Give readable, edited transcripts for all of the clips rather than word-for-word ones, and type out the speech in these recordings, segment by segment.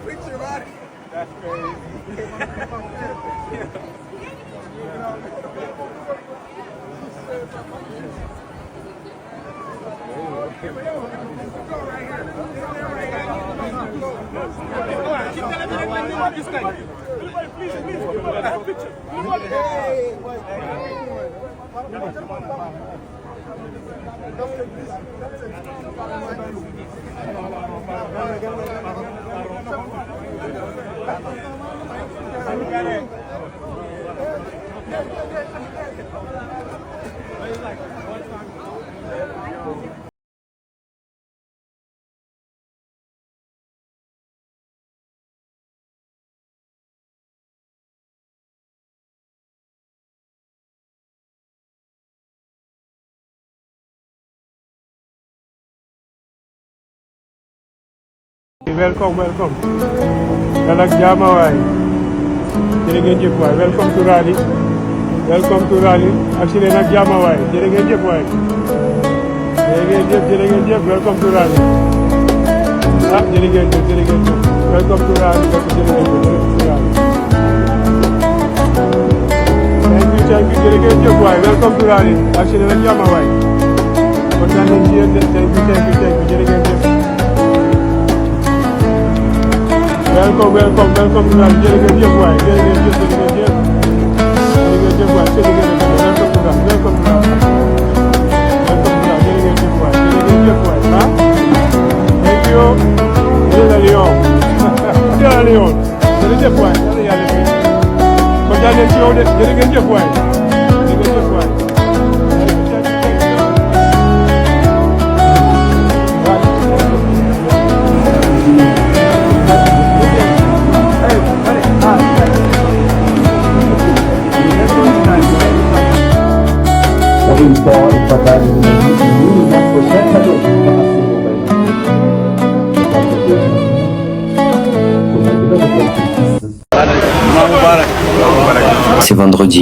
Picture, buddy. That's crazy. Welcome, welcome. Dalak jama waay. Jërë ngeen jëf waay. Welcome to Rally. Welcome to Rally. Ak leen ak jama waay. Jërë ngeen jëf waay. Jërë ngeen jëf. Welcome to Rally. Ah, jërë ngeen jëf. Welcome to Rally. Jërë ngeen jëf. Thank you. Jërë ngeen jëf waay. Welcome to Rally. Ak leen ak jama waay. Kontaan nañ ci yéen de. Thank you. Jërë ngeen jëf. Welcome to Rally. Jërë ngeen jëf waay. Jërë ngeen jëf waay. Welcome to Rally. Jërë ngeen jëf waay. Ah. Thank you. Sierra Leone. Jërëjëf waay. Yàlla fi. Kontaan nañ ci yow de. Jërë ngeen jëf waay. Impor empatado no mínimo na processo do C'est vendredi.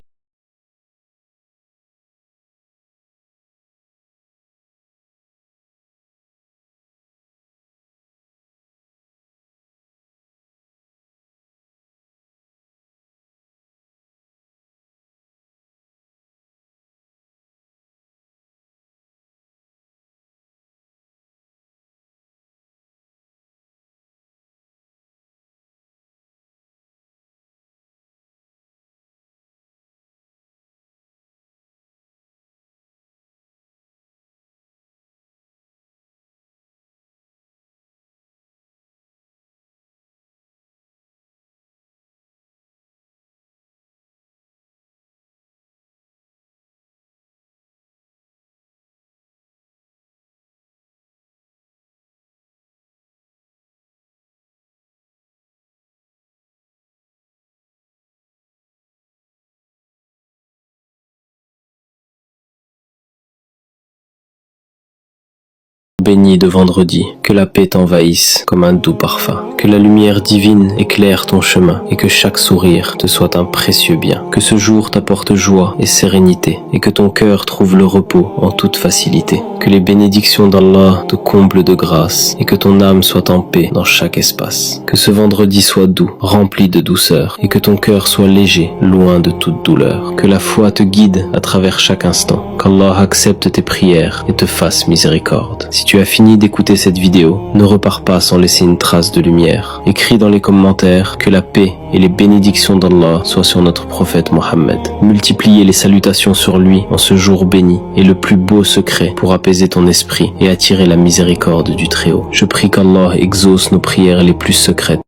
Béni de vendredi, que la paix t'envahisse comme un doux parfum, que la lumière divine éclaire ton chemin et que chaque sourire te soit un précieux bien, que ce jour t'apporte joie et sérénité et que ton cœur trouve le repos en toute facilité, que les bénédictions d'Allah te comblent de grâce et que ton âme soit en paix dans chaque espace, que ce vendredi soit doux, rempli de douceur et que ton cœur soit léger, loin de toute douleur, que la foi te guide à travers chaque instant, qu'Allah accepte tes prières et te fasse miséricorde. Si tu as fini d'écouter cette vidéo, ne repars pas sans laisser une trace de lumière. Écris dans les commentaires que la paix et les bénédictions d'Allah soient sur notre prophète Mohammed. Multipliez les salutations sur lui en ce jour béni est le plus beau secret pour apaiser ton esprit et attirer la miséricorde du Très-Haut. Je prie qu'Allah exauce nos prières les plus secrètes.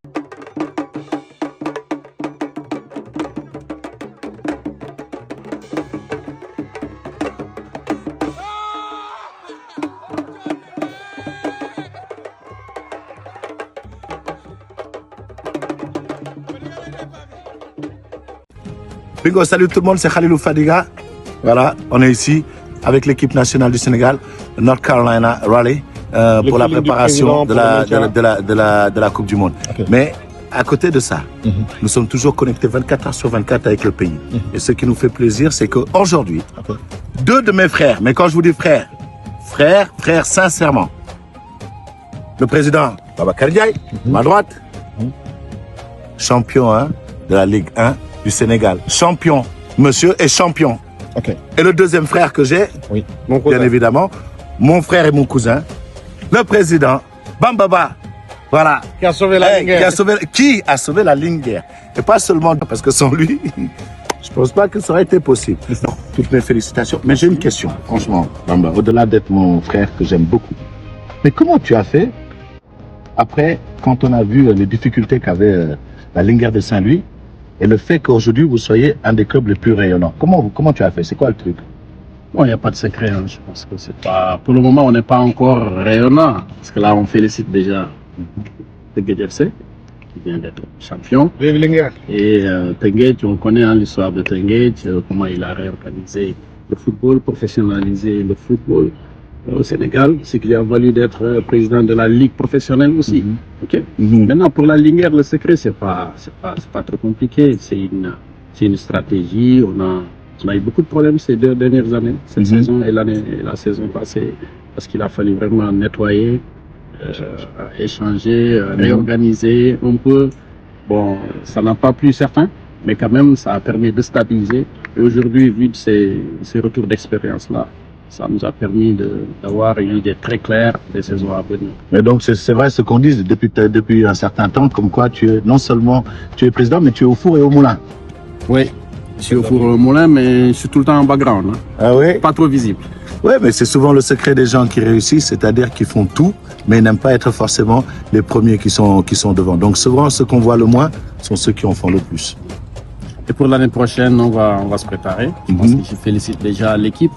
Bingo, salut tout le monde, c'est Khalilou Fadiga. Voilà, on est ici avec l'équipe nationale du Sénégal, North Carolina Raleigh, pour la préparation de la Coupe du Monde. Okay. Mais à côté de ça, nous sommes toujours connectés 24 heures sur 24 avec le pays. Et ce qui nous fait plaisir, c'est qu'aujourd'hui, deux de mes frères, mais quand je vous dis frères, frères sincèrement, le président Babacar Ndiaye, ma droite, champion de la Ligue 1 du Sénégal. Champion, monsieur et champion. Okay. Et le deuxième frère que j'ai, bien évidemment, mon frère et mon cousin, le président Bambaba. Voilà. Qui a sauvé la ligne guerre. Qui a sauvé la ligne guerre. Et pas seulement parce que sans lui, je pense pas que ça aurait été possible. Non, toutes mes félicitations. Mais j'ai une question, franchement, Bamba, au-delà d'être mon frère que j'aime beaucoup. Mais comment tu as fait après, quand on a vu les difficultés qu'avait la ligne guerre de Saint-Louis, et le fait qu'aujourd'hui, vous soyez un des clubs les plus rayonnants. Comment tu as fait? C'est quoi le truc? Bon, il n'y a pas de secret. Je pense que c'est pas... Pour le moment, on n'est pas encore rayonnant. Parce que là, on félicite déjà Teungueth FC, qui vient d'être champion. Et Teungueth, on connaît l'histoire de Teungueth, comment il a réorganisé le football, professionnalisé le football au Sénégal, ce qui lui a valu d'être président de la Ligue professionnelle aussi. Okay. Maintenant, pour la Ligue, le secret, c'est pas trop compliqué. C'est une stratégie. On a eu beaucoup de problèmes ces 2 dernières années, cette saison et la saison passée, parce qu'il a fallu vraiment nettoyer, échanger, réorganiser un peu. Bon, ça n'a pas plu certains, mais quand même, ça a permis de stabiliser. Et aujourd'hui, vu de ces retours d'expérience-là, ça nous a permis d'avoir une idée très claire des saisons à venir. Mais donc c'est vrai ce qu'on dit depuis un certain temps, comme quoi non seulement tu es président, mais tu es au four et au moulin. Oui, je suis au four et au moulin, mais je suis tout le temps en background. Ah oui? Pas trop visible. Oui, mais c'est souvent le secret des gens qui réussissent, c'est-à-dire qu'ils font tout, mais ils n'aiment pas être forcément les premiers qui sont devant. Donc souvent, ceux qu'on voit le moins sont ceux qui en font le plus. Et pour l'année prochaine, on va se préparer. Je pense que je félicite déjà l'équipe,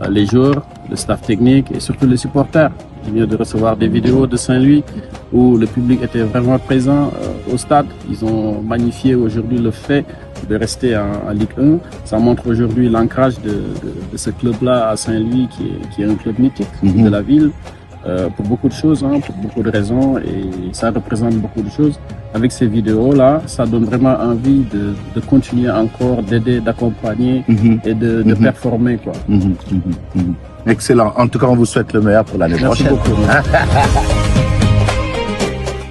les joueurs, le staff technique et surtout les supporters. Je viens de recevoir des vidéos de Saint-Louis où le public était vraiment présent au stade. Ils ont magnifié aujourd'hui le fait de rester en Ligue 1. Ça montre aujourd'hui l'ancrage de ce club-là à Saint-Louis qui est un club mythique de la ville. Pour beaucoup de choses, pour beaucoup de raisons, et ça représente beaucoup de choses. Avec ces vidéos-là, ça donne vraiment envie de continuer encore, d'aider, d'accompagner et de performer, quoi. Excellent. En tout cas, on vous souhaite le meilleur pour l'année prochaine. Merci beaucoup.